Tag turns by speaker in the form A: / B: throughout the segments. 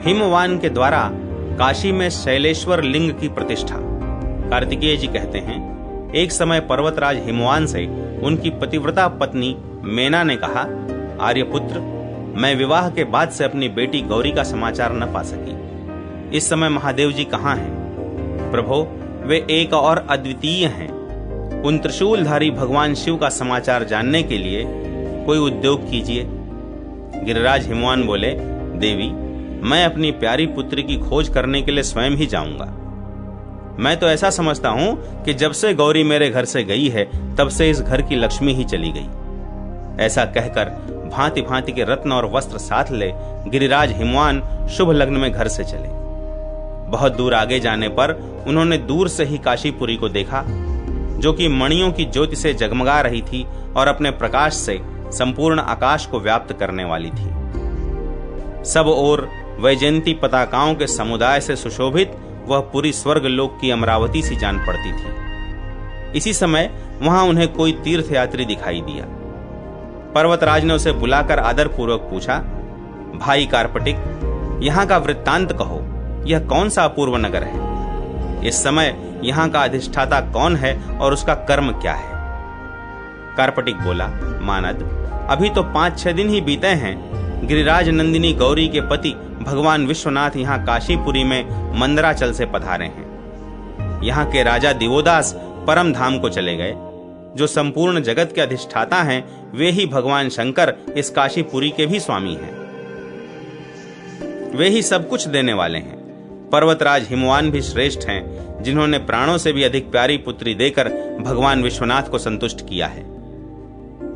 A: हिमवान के द्वारा काशी में शैलेश्वर लिंग की प्रतिष्ठा। कार्तिकेय जी कहते हैं, एक समय पर्वतराज हिमवान से उनकी पतिव्रता पत्नी मेना ने कहा, आर्यपुत्र, मैं विवाह के बाद से अपनी बेटी गौरी का समाचार न पा सकी। इस समय महादेव जी कहाँ हैं? प्रभो, वे एक और अद्वितीय हैं। उन त्रिशूलधारी भगवान शिव का समाचार जानने के लिए कोई उद्योग कीजिए। गिरिराज हिमवान बोले, देवी, मैं अपनी प्यारी पुत्री की खोज करने के लिए स्वयं ही जाऊंगा। मैं तो ऐसा समझता हूं कि जब से गौरी मेरे घर से गई है तब से इस घर की लक्ष्मी ही चली गई। ऐसा कहकर भांति भांति के रत्न और वस्त्र साथ ले गिरिराज हिमवान शुभ लग्न में घर से चले। बहुत दूर आगे जाने पर उन्होंने दूर से ही काशीपुरी को देखा, जो कि मणियों की ज्योति से जगमगा रही थी और अपने प्रकाश से संपूर्ण आकाश को व्याप्त करने वाली थी। सब ओर वैजयंती पताकाओं के समुदाय से सुशोभित वह पूरी स्वर्ग लोक की अमरावती सी जान पड़ती थी। इसी समय वहां उन्हें कोई तीर्थयात्री दिखाई दिया। पर्वतराज ने उसे बुलाकर आदर पूर्वक पूछा, भाई कार्पटिक, यहाँ का वृत्तांत कहो, यह कौन सा अपूर्व नगर है? इस समय यहाँ का अधिष्ठाता कौन है और उसका कर्म क्या है? कार्पटिक बोला, मानद, अभी तो 5-6 दिन ही बीते हैं। गिरिराज नंदिनी गौरी के पति भगवान विश्वनाथ यहाँ काशीपुरी में मंदराचल से पधारे हैं। यहाँ के राजा दिवोदास परम धाम को चले गए। जो संपूर्ण जगत के अधिष्ठाता हैं, वे ही भगवान शंकर इस काशीपुरी के भी स्वामी हैं। वे ही सब कुछ देने वाले हैं। पर्वतराज हिमवान भी श्रेष्ठ हैं, जिन्होंने प्राणों से भी अधिक प्यारी पुत्री देकर भगवान विश्वनाथ को संतुष्ट किया है।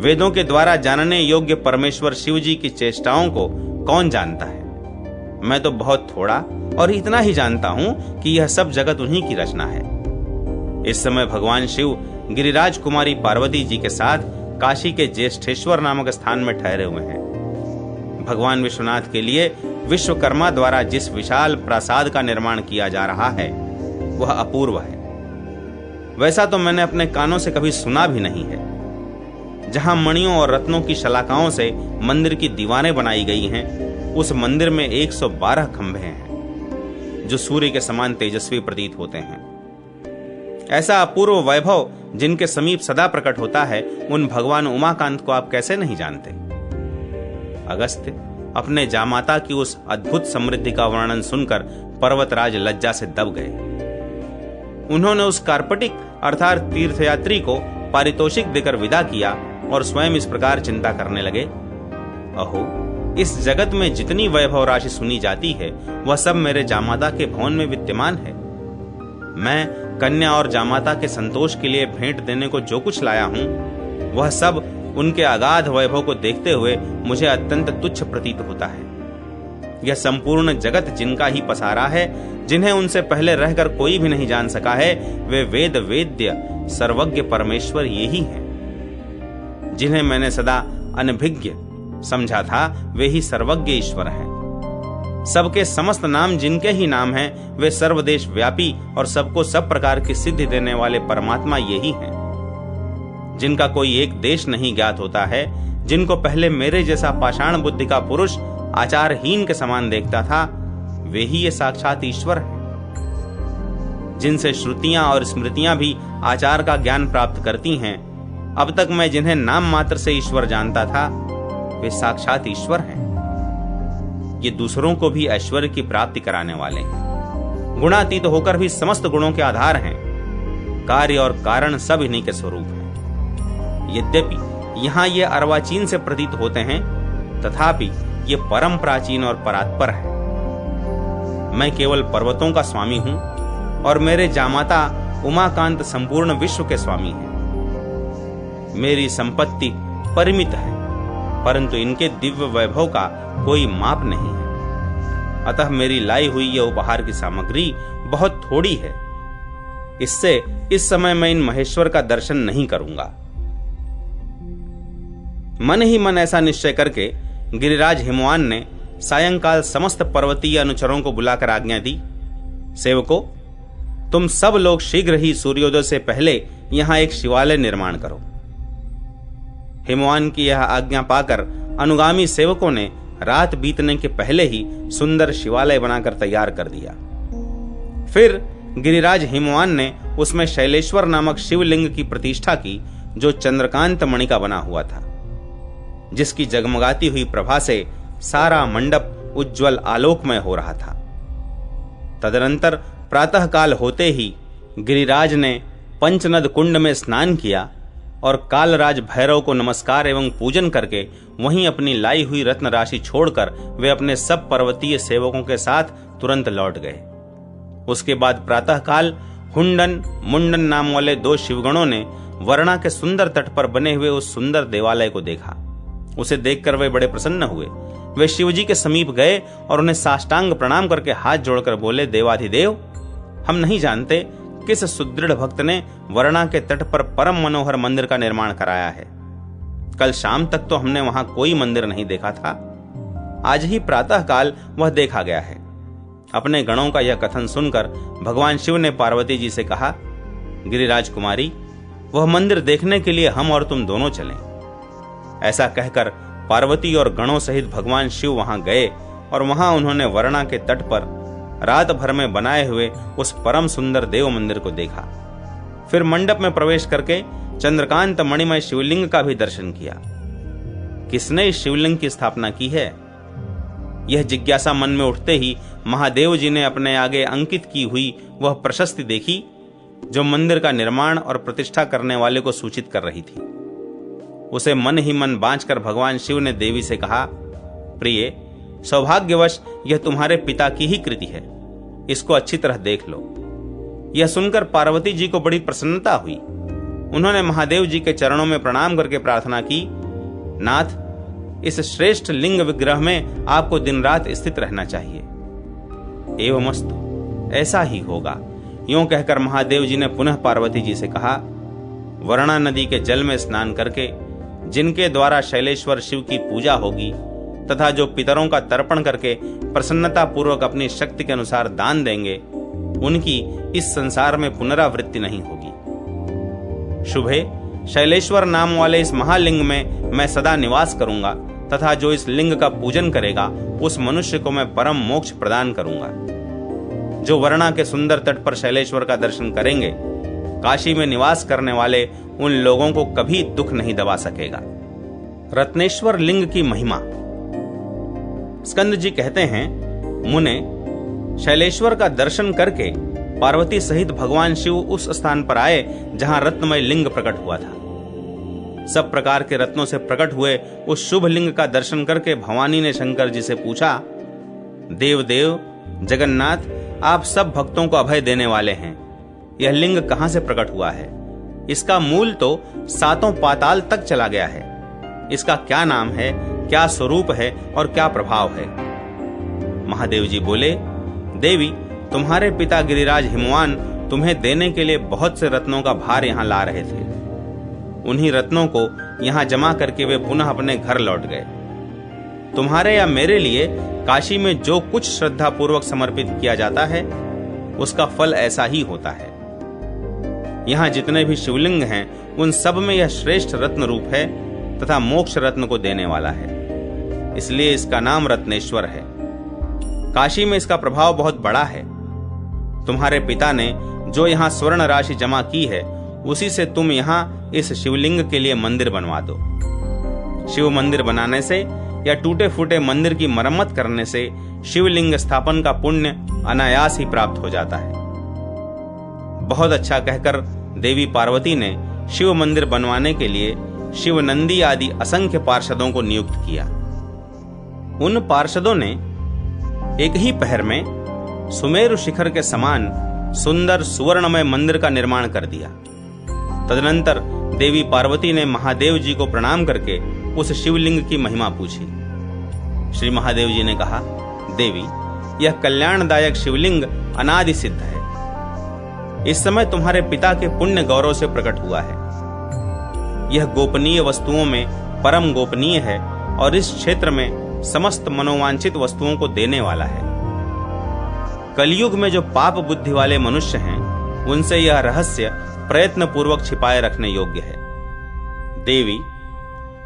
A: वेदों के द्वारा जानने योग्य परमेश्वर शिव जी की चेष्टाओं को कौन जानता है? मैं तो बहुत थोड़ा और इतना ही जानता हूं कि यह सब जगत उन्हीं की रचना है। इस समय भगवान शिव गिरिराज कुमारी पार्वती जी के साथ काशी के ज्येष्ठेश्वर नामक स्थान में ठहरे हुए हैं। भगवान विश्वनाथ के लिए विश्वकर्मा द्वारा जिस विशाल प्रासाद का निर्माण किया जा रहा है वह अपूर्व है। वैसा तो मैंने अपने कानों से कभी सुना भी नहीं है। जहां मणियों और रत्नों की शलाकाओं से मंदिर की दीवारें बनाई गई हैं, उस मंदिर में 112 खंभे हैं, जो सूर्य के समान तेजस्वी प्रतीत होते हैं। ऐसा अपूर्व वैभव जिनके समीप सदा प्रकट होता है, उन भगवान उमाकांत को आप कैसे नहीं जानते? अगस्त्य अपने जामाता की उस अद्भुत समृद्धि का वर्णन सुनकर पर्वतराज लज्जा से दब गए। उन्होंने उस कार्पटिक अर्थात तीर्थयात्री को पारितोषिक देकर विदा किया और स्वयं इस प्रकार चिंता करने लगे, अहो, इस जगत में जितनी वैभव राशि सुनी जाती है वह सब मेरे जामाता के भवन में विद्यमान है। मैं कन्या और जामाता के संतोष के लिए भेंट देने को जो कुछ लाया हूं, वह सब उनके अगाध वैभव को देखते हुए मुझे अत्यंत तुच्छ प्रतीत होता है। यह संपूर्ण जगत जिनका ही पसारा है, जिन्हें उनसे पहले रहकर कोई भी नहीं जान सका है, वे वेद वेद्य सर्वज्ञ परमेश्वर यही हैं। जिन्हें मैंने सदा अनभिज्ञ समझा था, वे ही सर्वज्ञ ईश्वर हैं। सबके समस्त नाम जिनके ही नाम हैं, वे सर्वदेश व्यापी और सबको सब प्रकार की सिद्धि देने वाले परमात्मा यही हैं। जिनका कोई एक देश नहीं ज्ञात होता है, जिनको पहले मेरे जैसा पाषाण बुद्धि का पुरुष आचारहीन के समान देखता था, वे ही ये साक्षात ईश्वर हैं। जिनसे श्रुतियां और स्मृतियां भी आचार का ज्ञान प्राप्त करती हैं, अब तक मैं जिन्हें नाम मात्र से ईश्वर जानता था, वे साक्षात ईश्वर हैं। ये दूसरों को भी ऐश्वर्य की प्राप्ति कराने वाले हैं। गुणातीत होकर भी समस्त गुणों के आधार हैं। कार्य और कारण सब इन्हीं के स्वरूप हैं। यद्यपि यहाँ ये अर्वाचीन से प्रतीत होते हैं, तथापि ये परम प्राचीन और परात्पर है। मैं केवल पर्वतों का स्वामी हूं और मेरे जामाता उमाकांत संपूर्ण विश्व के स्वामी हैं। मेरी संपत्ति परिमित है, परंतु इनके दिव्य वैभव का कोई माप नहीं है। अतः मेरी लाई हुई यह उपहार की सामग्री बहुत थोड़ी है। इससे इस समय मैं इन महेश्वर का दर्शन नहीं करूंगा। मन ही मन ऐसा निश्चय करके गिरिराज हिमवान ने सायंकाल समस्त पर्वतीय अनुचरों को बुलाकर आज्ञा दी, सेवकों, तुम सब लोग शीघ्र ही सूर्योदय से पहले यहां एक शिवालय निर्माण करो। हिमवान की यह आज्ञा पाकर अनुगामी सेवकों ने रात बीतने के पहले ही सुंदर शिवालय बनाकर तैयार कर दिया। फिर गिरिराज हिमवान ने उसमें शैलेश्वर नामक शिवलिंग की प्रतिष्ठा की, जो चंद्रकांत मणि का बना हुआ था, जिसकी जगमगाती हुई प्रभा से सारा मंडप उज्जवल आलोकमय हो रहा था। तदनंतर प्रातः काल होते ही गिरिराज ने पंचनद कुंड में स्नान किया और कालराज भैरव को नमस्कार एवं पूजन करके वहीं अपनी लाई हुई रत्न राशि छोड़कर वे अपने सब पर्वतीय सेवकों के साथ तुरंत लौट गए। उसके बाद प्रातः काल हुंडन मुंडन नाम वाले 2 शिवगणों ने वर्णा के सुंदर तट पर बने हुए उस सुंदर देवालय को देखा। उसे देखकर वे बड़े प्रसन्न हुए। वे शिवजी के समीप गए और उन्हें साष्टांग प्रणाम करके हाथ जोड़कर बोले, देवाधिदेव, हम नहीं जानते किस सुदृढ़ भक्त ने वर्णा के तट पर परम मनोहर मंदिर का निर्माण कराया है। कल शाम तक तो हमने वहां कोई मंदिर नहीं देखा था, आज ही प्रातः काल वह देखा गया है। अपने गणों का यह कथन सुनकर भगवान शिव ने पार्वती जी से कहा, गिरिराज कुमारी, वह मंदिर देखने के लिए हम और तुम दोनों चलें। ऐसा कहकर पार्वती और गणों सहित भगवान शिव वहां गए और वहां उन्होंने वर्णा के तट पर रात भर में बनाए हुए उस परम सुंदर देव मंदिर को देखा। फिर मंडप में प्रवेश करके चंद्रकांत मणिमय शिवलिंग का भी दर्शन किया। किसने इस शिवलिंग की स्थापना की है? यह जिज्ञासा मन में उठते ही महादेव जी ने अपने आगे अंकित की हुई वह प्रशस्ति देखी, जो मंदिर का निर्माण और प्रतिष्ठा करने वाले को सूचित कर रही थी। उसे मन ही मन बांचकर भगवान शिव ने देवी से कहा, प्रिय, सौभाग्यवश यह तुम्हारे पिता की ही कृति है, इसको अच्छी तरह देख लो। यह सुनकर पार्वती जी को बड़ी प्रसन्नता हुई। उन्होंने महादेव जी के चरणों में प्रणाम करके प्रार्थना की, नाथ, इस श्रेष्ठ लिंग विग्रह में आपको दिन रात स्थित रहना चाहिए। एवमस्तु, ऐसा ही होगा। यूं कहकर महादेव जी ने पुनः पार्वती जी से कहा, वर्णा नदी के जल में स्नान करके जिनके द्वारा शैलेश्वर शिव की पूजा होगी तथा जो पितरों का तर्पण करके प्रसन्नता पूर्वक अपनी शक्ति के अनुसार दान देंगे, उनकी इस संसार में पुनरावृत्ति नहीं होगी। शुभे, शैलेश्वर नाम वाले इस महालिंग में मैं सदा निवास करूंगा तथा जो इस लिंग का पूजन करेगा उस मनुष्य को मैं परम मोक्ष प्रदान करूंगा। जो वर्णा के सुंदर तट पर शैलेश्वर का दर्शन करेंगे, काशी में निवास करने वाले उन लोगों को कभी दुख नहीं दबा सकेगा। रत्नेश्वर लिंग की महिमा। स्कंद जी कहते हैं, मुने, शैलेश्वर का दर्शन करके पार्वती सहित भगवान शिव उस स्थान पर आए जहां रत्नमय लिंग प्रकट हुआ था। सब प्रकार के रत्नों से प्रकट हुए उस शुभ लिंग का दर्शन करके भवानी ने शंकर जी से पूछा, देव देव जगन्नाथ, आप सब भक्तों को अभय देने वाले हैं, यह लिंग कहां से प्रकट हुआ है? इसका मूल तो 7 पाताल तक चला गया है। इसका क्या नाम है, क्या स्वरूप है और क्या प्रभाव है? महादेव जी बोले, देवी, तुम्हारे पिता गिरिराज हिमवान तुम्हें देने के लिए बहुत से रत्नों का भार यहाँ ला रहे थे। उन्हीं रत्नों को यहाँ जमा करके वे पुनः अपने घर लौट गए। तुम्हारे या मेरे लिए काशी में जो कुछ श्रद्धा पूर्वक समर्पित किया जाता है, उसका फल ऐसा ही होता है। यहाँ जितने भी शिवलिंग हैं, उन सब में यह श्रेष्ठ रत्न रूप है तथा मोक्ष रत्न को देने वाला है, इसलिए इसका नाम रत्नेश्वर है। काशी में इसका प्रभाव बहुत बड़ा है। तुम्हारे पिता ने जो यहाँ स्वर्ण राशि जमा की है, उसी से तुम यहाँ इस शिवलिंग के लिए मंदिर बनवा दो। शिव मंदिर बनाने से या टूटे फूटे मंदिर की मरम्मत करने से शिवलिंग स्थापन का पुण्य अनायास ही प्राप्त हो जाता है। बहुत अच्छा कहकर देवी पार्वती ने शिव मंदिर बनवाने के लिए शिव नंदी आदि असंख्य पार्षदों को नियुक्त किया। उन पार्षदों ने एक ही पहर में सुमेरु शिखर के समान सुंदर सुवर्णमय मंदिर का निर्माण कर दिया। तदनंतर देवी पार्वती ने महादेव जी को प्रणाम करके उस शिवलिंग की महिमा पूछी। श्री महादेव जी ने कहा, देवी, यह कल्याणदायक शिवलिंग अनादि सिद्ध है। इस समय तुम्हारे पिता के पुण्य गौरव से प्रकट हुआ है। यह गोपनीय वस्तुओं में परम गोपनीय है और इस क्षेत्र में समस्त मनोवांछित वस्तुओं को देने वाला है। कलयुग में जो पाप बुद्धि वाले मनुष्य हैं, उनसे यह रहस्य प्रयत्न पूर्वक छिपाए रखने योग्य है। देवी,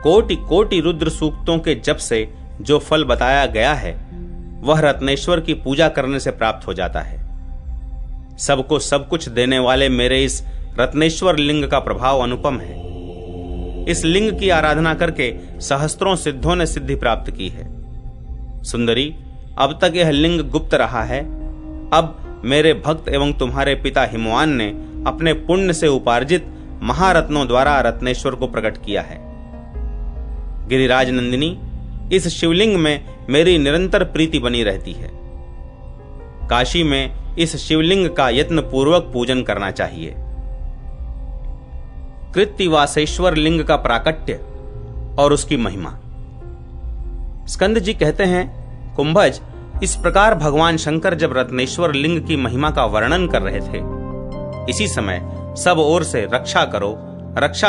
A: कोटि कोटि रुद्र सूक्तों के जप से जो फल बताया गया है वह रत्नेश्वर की पूजा करने से प्राप्त हो जाता है। सबको सब कुछ देने वाले मेरे इस रत्नेश्वर लिंग का प्रभाव अनुपम है। इस लिंग की आराधना करके सहस्त्रों सिद्धों ने सिद्धि प्राप्त की है। सुंदरी, अब तक यह लिंग गुप्त रहा है। अब मेरे भक्त एवं तुम्हारे पिता हिमवान ने अपने पुण्य से उपार्जित महारत्नों द्वारा रत्नेश्वर को प्रकट किया है। गिरिराज नंदिनी, इस शिवलिंग में मेरी निरंतर प्रीति बनी रहती है। काशी में इस शिवलिंग का यत्न पूर्वक पूजन करना चाहिए। कृत्तिवासेश्वर लिंग का प्राकट्य और उसकी महिमा। स्कंद जी कहते हैं, कुंभज, इस प्रकार भगवान शंकर जब रत्नेश्वर लिंग की महिमा का वर्णन कर रहे थे, इसी समय सब ओर से रक्षा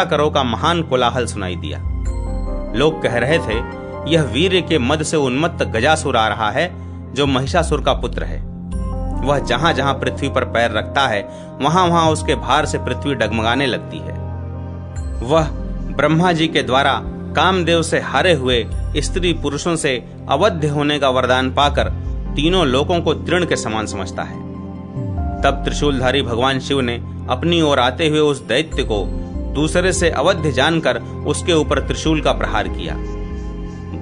A: करो का महान कोलाहल सुनाई दिया। लोग कह रहे थे, यह वीर्य के मद से उन्मत्त गजासुर आ रहा है, जो महिषासुर का पुत्र है। वह जहां जहां पृथ्वी पर पैर रखता है वहां वहां उसके भार से पृथ्वी डगमगाने लगती है। वह ब्रह्मा जी के द्वारा कामदेव से हारे हुए स्त्री पुरुषों से अवध्य होने का वरदान पाकर तीनों लोकों को तृण के समान समझता है। तब त्रिशूलधारी भगवान शिव ने अपनी ओर आते हुए उस दैत्य को दूसरे से अवध्य जानकर उसके ऊपर त्रिशूल का प्रहार किया।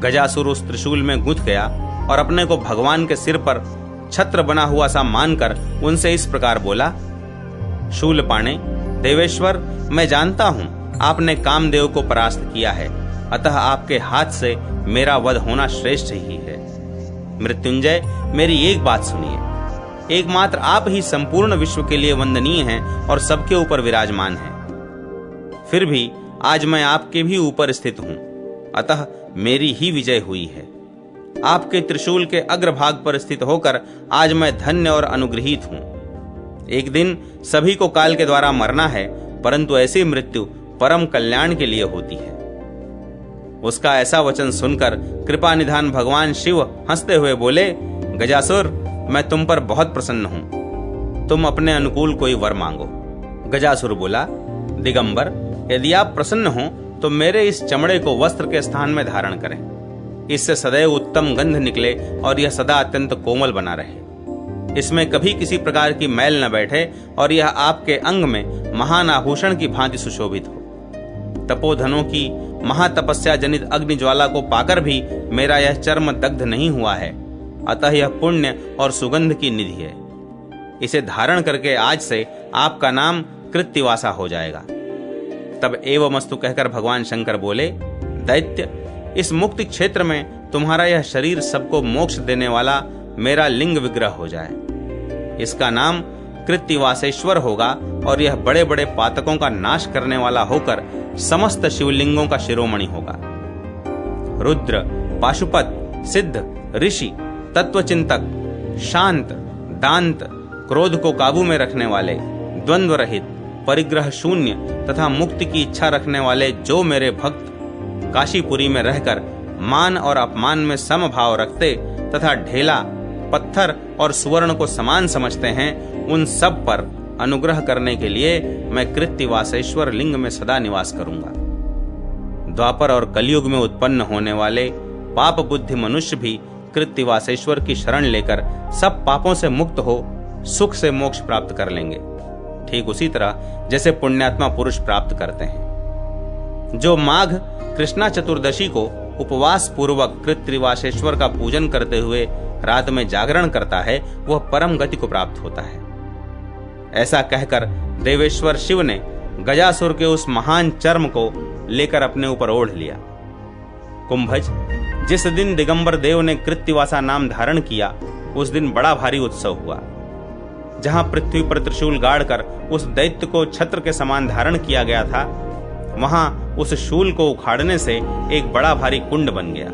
A: गजासुर उस त्रिशूल में गुंथ गया और अपने को भगवान के सिर पर छत्र बना हुआ सा मानकर उनसे इस प्रकार बोला, शूलपाणे, देवेश्वर, मैं जानता हूं आपने कामदेव को परास्त किया है, अतः आपके हाथ से मेरा वध होना श्रेष्ठ ही है। मृत्युंजय, मेरी एक बात सुनिए। एकमात्र आप ही संपूर्ण विश्व के लिए वंदनीय हैं और सबके ऊपर विराजमान हैं। फिर भी आज मैं आपके भी ऊपर स्थित हूं, अतः मेरी ही विजय हुई है। आपके त्रिशूल के अग्रभाग पर स्थित होकर आज मैं धन्य और अनुग्रहित हूं। एक दिन सभी को काल के द्वारा मरना है, परंतु ऐसी मृत्यु परम कल्याण के लिए होती है। उसका ऐसा वचन सुनकर कृपा निधान भगवान शिव हंसते हुए बोले, गजासुर, मैं तुम पर बहुत प्रसन्न हूं। तुम अपने अनुकूल कोई वर मांगो। गजासुर बोला, दिगंबर, यदि आप प्रसन्न हो तो मेरे इस चमड़े को वस्त्र के स्थान में धारण करें। इससे सदैव उत्तम गंध निकले और यह सदा अत्यंत कोमल बना रहे। इसमें कभी किसी प्रकार की मैल न बैठे और यह आपके अंग में महान आभूषण की भांति सुशोभित हो। तपोधनों की महातपस्या जनित अग्नि ज्वाला को पाकर भी मेरा यह चर्म दग्ध नहीं हुआ है, अतः यह पुण्य और सुगंध की निधि है। इसे धारण करके आज से आपका नाम कृत्तिवासा हो जाएगा। तब एवमस्तु कहकर भगवान शंकर बोले, दैत्य, इस मुक्ति क्षेत्र में तुम्हारा यह शरीर सबको मोक्ष देने वाला मेरा लिंग विग्रह हो जाए। इसका नाम कृत्तिवासेश्वर होगा और यह बड़े बड़े पातकों का नाश करने वाला होकर समस्त शिवलिंगों का शिरोमणि होगा। रुद्र, पाशुपत, सिद्ध, ऋषि, तत्वचिंतक, शांत, दांत, क्रोध को काबू में रखने वाले, द्वंद्व रहित, परिग्रह शून्य तथा मुक्ति की इच्छा रखने वाले जो मेरे भक्त काशीपुरी में रहकर मान और अपमान में समभाव रखते तथा ढेला, पत्थर और सुवर्ण को समान समझते हैं, उन सब पर अनुग्रह करने के लिए मैं कृत्तिवासेश्वर लिंग में सदा निवास करूंगा। द्वापर और कलयुग में उत्पन्न होने वाले पाप बुद्धि मनुष्य भी कृत्तिवासेश्वर की शरण लेकर सब पापों से मुक्त हो सुख से मोक्ष प्राप्त कर लेंगे, ठीक उसी तरह जैसे पुण्यात्मा पुरुष प्राप्त करते हैं। जो माघ कृष्णा चतुर्दशी को उपवास पूर्वक कृत्तिवासेश्वर का पूजन करते हुए रात में जागरण करता है, वह परम गति को प्राप्त होता है। ऐसा कहकर देवेश्वर शिव ने गजासुर के उस महान चर्म को लेकर अपने ऊपर ओढ़ लिया। कुंभज, जिस दिन दिगंबर देव ने कृत्तिवासा नाम धारण किया, उस दिन बड़ा भारी उत्सव हुआ। जहां पृथ्वी पर त्रिशूल गाड़कर उस दैत्य को छत्र के समान धारण किया गया था, वहां उस शूल को उखाड़ने से एक बड़ा भारी कुंड बन गया।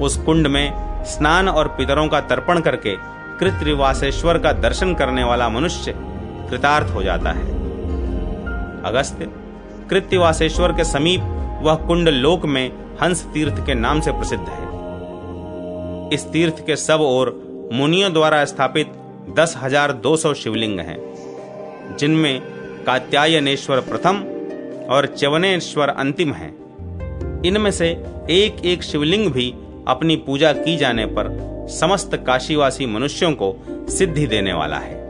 A: उस कुंड में स्नान और पितरों का तर्पण करके कृत्तिवासेश्वर का दर्शन करने वाला मनुष्य कृतार्थ हो जाता है। अगस्त्य, कृत्तिवासेश्वर के समीप वह कुंड लोक में हंस तीर्थ के नाम से प्रसिद्ध है। इस तीर्थ के सब ओर मुनियों द्वारा स्थापित 10,200 शिवलिंग हैं, जिनमें कात्यायनेश्वर प्रथम और च्यवनेश्वर अंतिम हैं। इनमें से एक एक शिवलिंग भी अपनी पूजा की जाने पर समस्त काशीवासी मनुष्यों को सिद्धि देने वाला है।